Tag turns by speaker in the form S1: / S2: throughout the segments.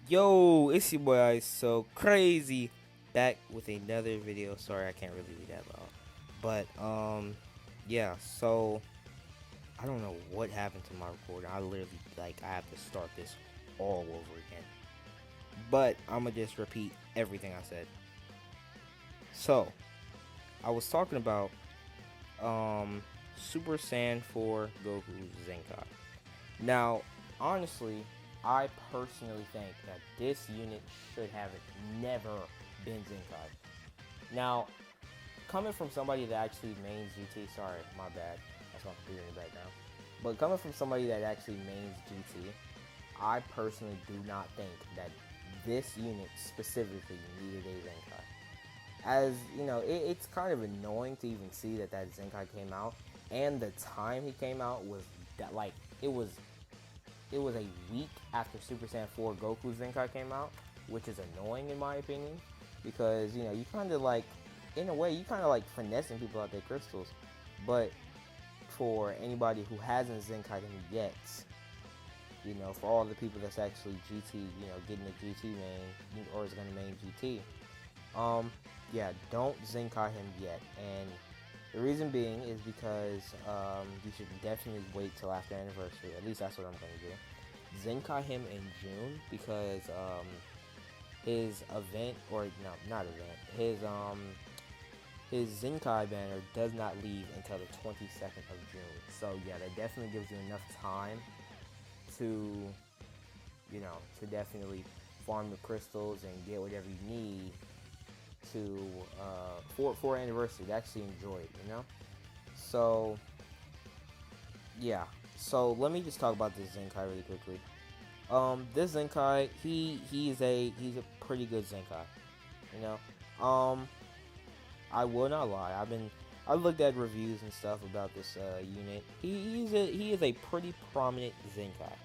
S1: Yo, it's your boy Ice So Crazy back with another video. Sorry, I can't really read that loud. But yeah, so I don't know what happened to my recording. I literally I have to start this all over again. But I'ma just repeat everything I said. So I was talking about Super Saiyan 4 Goku Zenkai. Now, honestly, I personally think that this unit should have never been Zenkai. Now, coming from somebody that actually mains GT, sorry, my bad, that's my computer in the background. But coming from somebody that actually mains GT, I personally do not think that this unit specifically needed a Zenkai. As you know, it's kind of annoying to even see that Zenkai came out, and the time he came out was that it was it was a week after Super Saiyan 4 Goku Zenkai came out, which is annoying in my opinion, because you kind of in a way, you kind of finessing people out their crystals. But for anybody who hasn't Zenkai'd him yet, for all the people that's actually GT, getting the GT main or is gonna main GT, yeah, don't Zenkai him yet. And the reason being is because you should definitely wait till after anniversary. At least that's what I'm gonna do. Zenkai him in June because his event, or no, not event, his Zenkai banner does not leave until the 22nd of June. So yeah, that definitely gives you enough time to to definitely farm the crystals and get whatever you need to for anniversary to actually enjoy it. So yeah, so let me just talk about this Zenkai really quickly. This Zenkai, he's a pretty good Zenkai. You know, I will not lie. I looked at reviews and stuff about this unit. He is a pretty prominent Zenkai.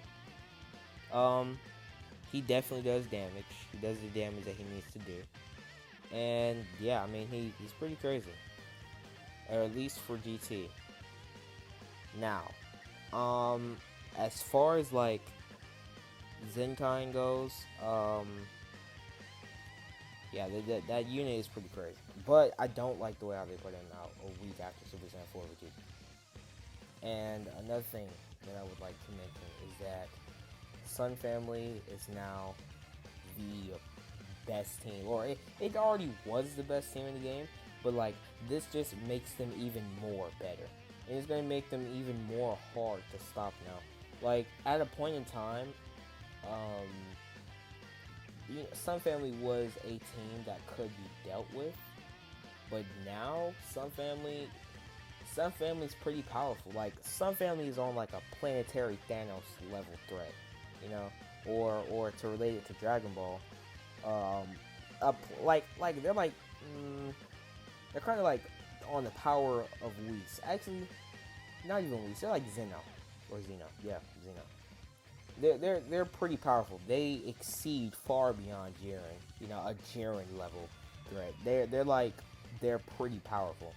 S1: He definitely does damage. He does the damage that he needs to do. And yeah, I mean he's pretty crazy. Or at least for GT. Now, as far as Zenkai goes, yeah, that unit is pretty crazy. But I don't like the way how they put him out a week after Super Saiyan 4 Vegeta. And another thing that I would like to mention is that Sun Family is now the best team, or it already was the best team in the game, but this just makes them even more better, and it's gonna make them even more hard to stop now. At a point in time, um, Sun Family was a team that could be dealt with, but now Sun Family's pretty powerful. Sun Family is on a planetary Thanos level threat, or to relate it to Dragon Ball, they're kind of on the power of Whis. Actually, not even Whis. They're like Zeno or Zeno. Yeah, Zeno. They're pretty powerful. They exceed far beyond Jiren. A Jiren level threat. They're pretty powerful.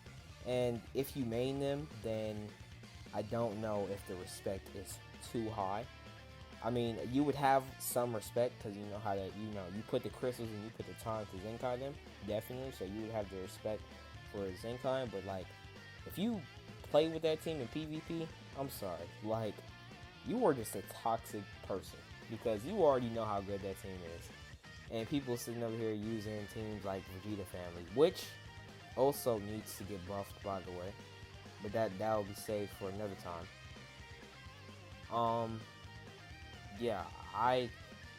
S1: And if you main them, then I don't know if the respect is too high. I mean, you would have some respect because you know how to, you put the crystals and you put the time to Zenkai them, definitely. So you would have the respect for Zenkai. But if you play with that team in PvP, I'm sorry, you are just a toxic person because you already know how good that team is. And people sitting over here using teams like Vegeta Family, which also needs to get buffed, by the way. But that will be saved for another time. Yeah,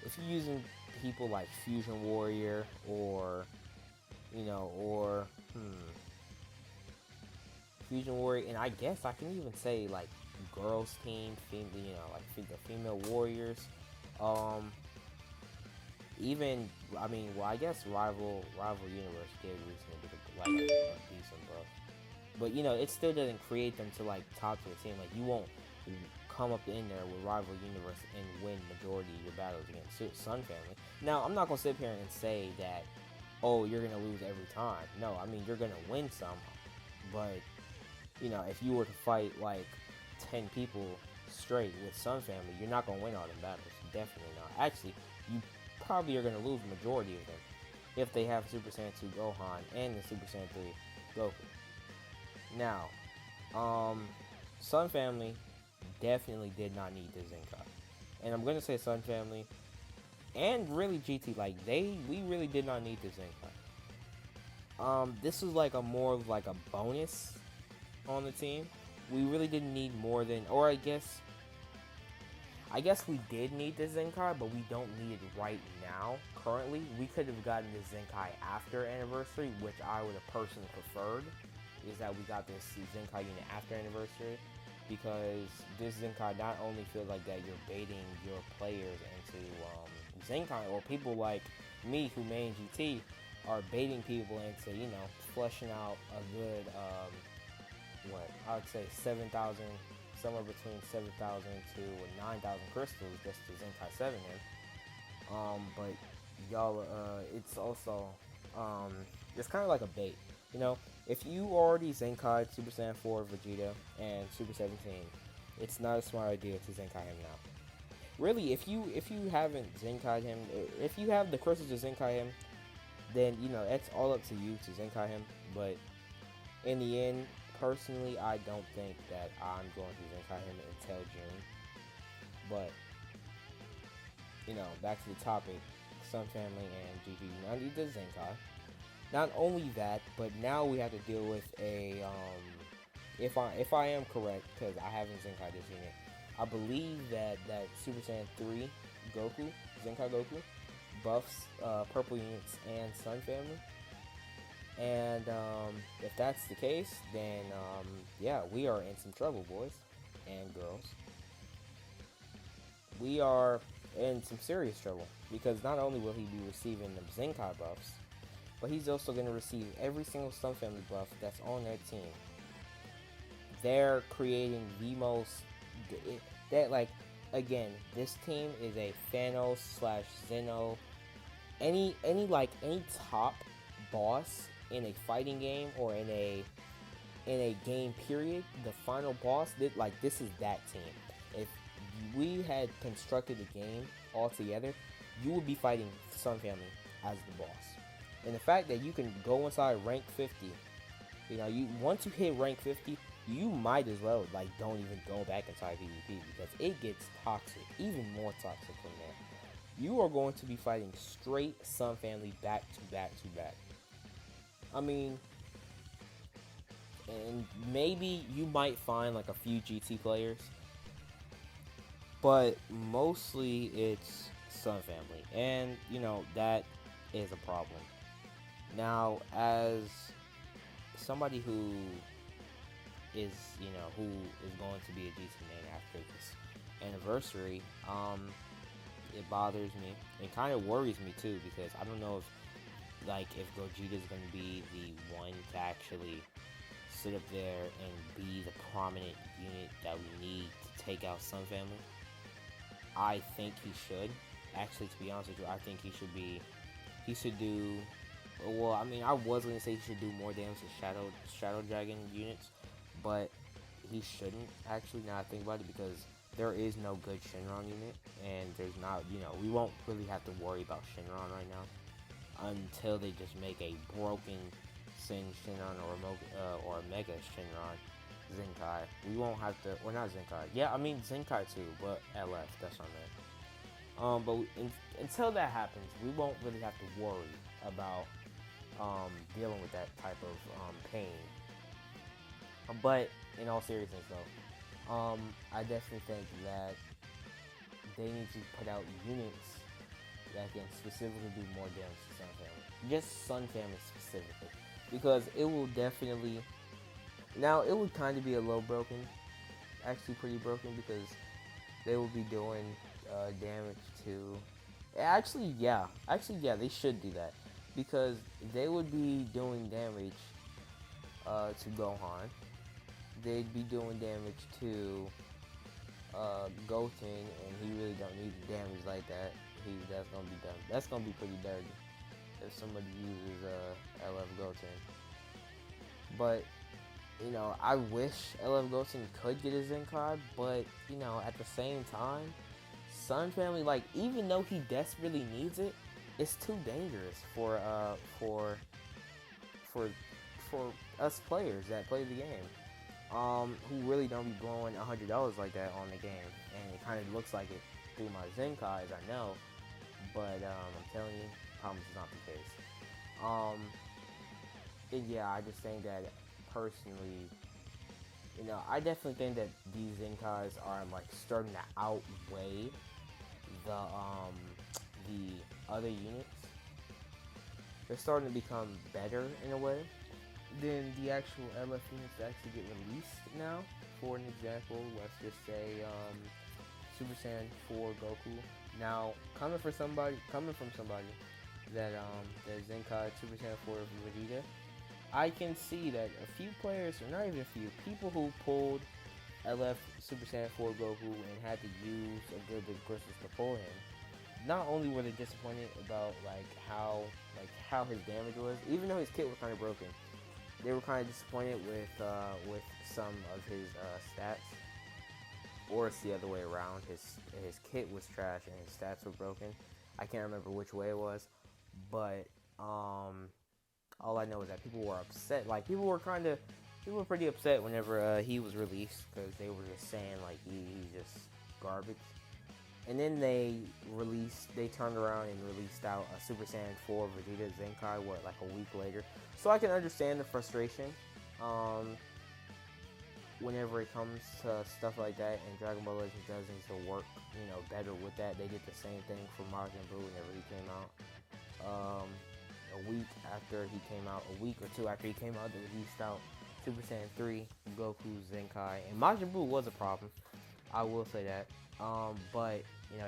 S1: if you're using people like Fusion Warrior or Fusion Warrior, and I guess I can even say girls team, the female warriors, even I guess rival universe did recently get a decent buff, but it still doesn't create them to top tier team. You won't come up in there with rival universe and win majority of your battles against Sun Family. Now, I'm not gonna sit here and say that, oh, you're gonna lose every time. No, I mean you're gonna win some, but if you were to fight 10 people straight with Sun Family, you're not gonna win all them battles. Definitely not. Actually, you probably are going to lose the majority of them if they have Super Saiyan 2 Gohan and the Super Saiyan 3 Goku. Now, Sun Family definitely did not need the Zenkai. And I'm going to say Sun Family and really GT, like, we really did not need the Zenkai. This was like a more of like a bonus on the team. We really didn't need more than, or I guess we did need the Zenkai, but we don't need it right now. Currently, we could have gotten the Zenkai after Anniversary, which I would have personally preferred, is that we got this Zenkai unit after Anniversary, because this Zenkai not only feels like that you're baiting your players into Zenkai, or people like me who main GT are baiting people into, you know, fleshing out a good, what, I would say 7,000, somewhere between 7,000 to 9,000 crystals just to Zenkai 7 him. But y'all, it's also, it's kind of like a bait. You know, if you already Zenkai'd Super Saiyan 4 Vegeta and Super 17, it's not a smart idea to Zenkai him now. Really, if you haven't Zenkai'd him, if you have the crystals to Zenkai him, then, you know, it's all up to you to Zenkai him. But in the end, personally, I don't think that I'm going to Zenkai him until June. But, you know, back to the topic, Sun Family and GT now need the Zenkai. Not only that, but now we have to deal with a, if I am correct, because I haven't Zenkai this unit, I believe that Super Saiyan 3 Goku, Zenkai Goku, buffs purple units and Sun Family. And if that's the case, then yeah, we are in some trouble, boys and girls. We are in some serious trouble, because not only will he be receiving the Zenkai buffs, but he's also going to receive every single Sun Family buff that's on their team. They're creating the most, that, like, again, this team is a Thanos / Zeno, any top boss in a fighting game or in a game period, the final boss, this is that team. If we had constructed a game all together, you would be fighting Sun Family as the boss. And the fact that you can go inside rank 50, you know, once you hit rank 50, you might as well, like, don't even go back inside PvP, because it gets toxic, even more toxic from there. You are going to be fighting straight Sun Family back to back to back. I mean, and maybe you might find like a few GT players, but mostly it's Sun Family, and you know that is a problem. Now, as somebody who is, you know, who is going to be a GT main after this anniversary, it bothers me. It kind of worries me too, because I don't know if Gogeta's going to be the one to actually sit up there and be the prominent unit that we need to take out Sun Family. I think he should. Actually, to be honest with you, I think he should do, well, I mean, I was going to say he should do more damage to Shadow Dragon units, but he shouldn't, actually, now I think about it, because there is no good Shenron unit, and there's not, you know, we won't really have to worry about Shenron right now until they just make a broken Sin Shenron or Mega Shenron Zenkai. We won't have to, or not Zenkai. Yeah, I mean Zenkai too, but LF, that's what I meant. But until that happens, we won't really have to worry about dealing with that type of pain. But in all seriousness, though, I definitely think that they need to put out units that can specifically do more damage to Sun Family. Just Sun Family specifically. Because it will definitely... Now, it would kind of be a little broken. Actually pretty broken, because they will be doing damage to... Actually, yeah, they should do that. Because they would be doing damage to Gohan. They'd be doing damage to Goten, and he really don't need the damage like that. That's gonna be done. That's gonna be pretty dirty if somebody uses LF Goten. But you know, I wish LF Goten could get a Zenkai, but you know, at the same time, Sun Family, like, even though he desperately needs it, it's too dangerous for for us players that play the game, who really don't be blowing $100 like that on the game. And it kind of looks like it through my Zenkais, I know, but I'm telling you, promise is not the case. Yeah, I just think that personally, I definitely think that these Zenkais are like starting to outweigh the other units. They're starting to become better in a way than the actual LF units that actually get released now. For an example, let's just say Super Saiyan 4 Goku. Now, coming from somebody that Zenkai Super Saiyan 4 Vegeta, I can see that a few players, or not even a few, people who pulled LF Super Saiyan 4 Goku and had to use a good bit of crystals to pull him, not only were they disappointed about how his damage was, even though his kit was kind of broken, they were kind of disappointed with some of his stats. Or it's the other way around. His kit was trash and his stats were broken. I can't remember which way it was, but all I know is that people were upset. Like, people were pretty upset whenever he was released, because they were just saying like he's just garbage. And then they turned around and released out a Super Saiyan 4 Vegeta Zenkai, like a week later. So I can understand the frustration whenever it comes to stuff like that, and Dragon Ball Legends does need to work, better with that. They did the same thing for Majin Buu whenever he came out. A week a week or two after he came out, they released out Super Saiyan 3 Goku Zenkai, and Majin Buu was a problem. I will say that. But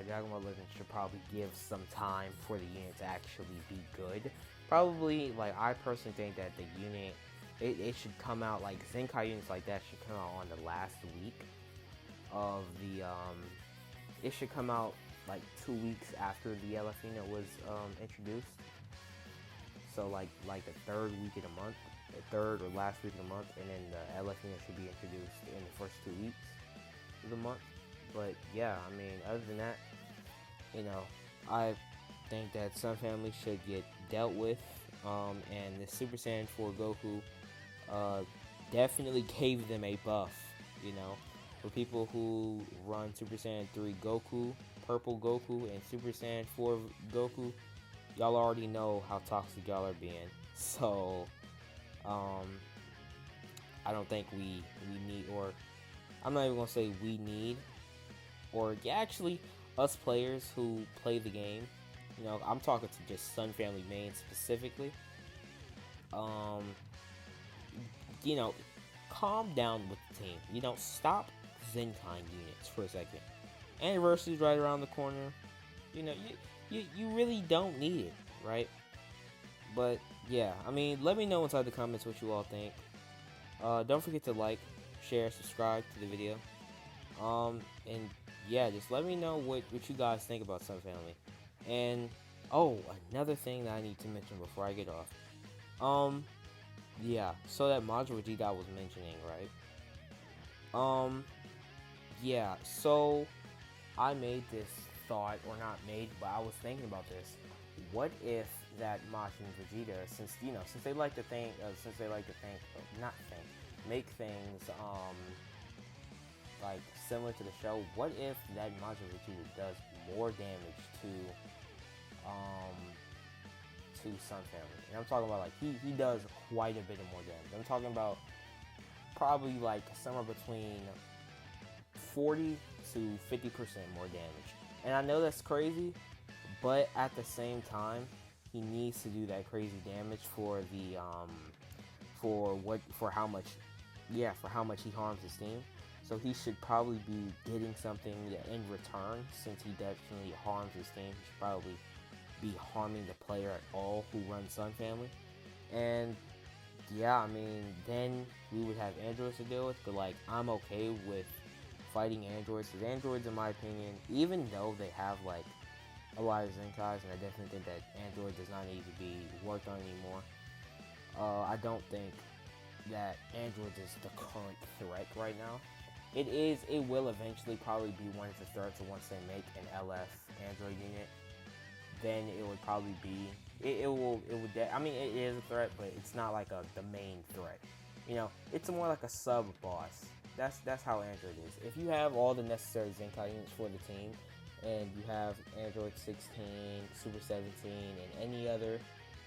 S1: Dragon Ball Legends should probably give some time for the unit to actually be good. Probably, I personally think that the unit, it should come out, like Zenkai units like that should come out on the last week of the, it should come out like 2 weeks after the LF unit was introduced. So like the third week of the month, the third or last week of the month, and then the LF unit should be introduced in the first 2 weeks of the month. But yeah, I mean, other than that, I think that Sun Family should get dealt with, and the Super Saiyan 4 Goku definitely gave them a buff, for people who run Super Saiyan 3 Goku, Purple Goku, and Super Saiyan 4 Goku, y'all already know how toxic y'all are being. So, I don't think we need, or I'm not even gonna say we need, or actually us players who play the game, I'm talking to just Sun Family mains specifically. Calm down with the team. Stop Zenkai units for a second. Anniversary's right around the corner. You really don't need it, right? But yeah, I mean, let me know inside the comments what you all think. Don't forget to like, share, subscribe to the video. And yeah, just let me know what you guys think about Sun Family. And another thing that I need to mention before I get off. Yeah, so that module Vegeta I was mentioning, right? Yeah, so I made this thought, or not made, but I was thinking about this. What if that Majin Vegeta, since they like to make things like similar to the show, what if that Majin Vegeta does more damage to Sun Family? And I'm talking about he does quite a bit of more damage. I'm talking about probably somewhere between 40 to 50% more damage. And I know that's crazy, but at the same time, he needs to do that crazy damage for the for how much he harms his team. So he should probably be getting something in return, since he definitely harms his team. He should probably be harming the player at all who runs Sun Family. And yeah, I mean, then we would have androids to deal with, but I'm okay with fighting androids, because androids, in my opinion, even though they have a lot of Zenkais, and I definitely think that android does not need to be worked on anymore, I don't think that androids is the current threat right now. It will eventually probably be one of the threats once they make an LF Android unit. Then it would probably be I mean, it is a threat, but it's not like the main threat. You know, it's more like a sub boss. That's how Android is. If you have all the necessary Zenkai units for the team, and you have Android 16, Super 17, and any other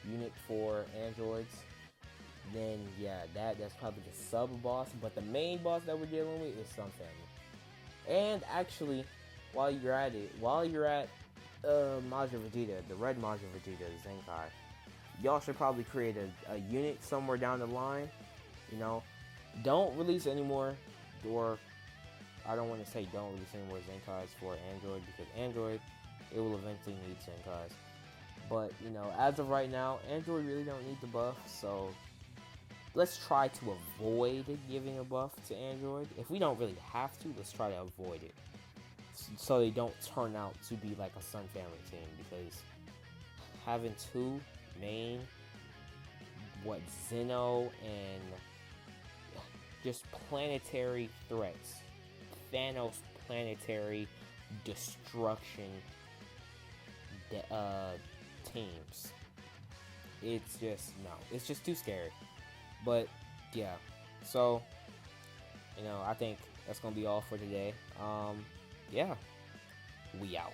S1: unit for androids, then yeah, that's probably the sub boss. But the main boss that we're dealing with is Sun Family. And actually, while you're at Majin Vegeta, the red Majin Vegeta Zenkai, y'all should probably create a unit somewhere down the line. You know, don't release anymore, or I don't want to say don't release any more Zenkais for Android, because Android, it will eventually need Zenkais. But, you know, as of right now, Android really don't need the buff, so let's try to avoid giving a buff to Android. If we don't really have to, let's try to avoid it, so they don't turn out to be like a Sun Family team, because having two main, Zeno and just planetary threats, Thanos planetary destruction teams, it's just too scary. But yeah, so I think that's gonna be all for today. Yeah, we out.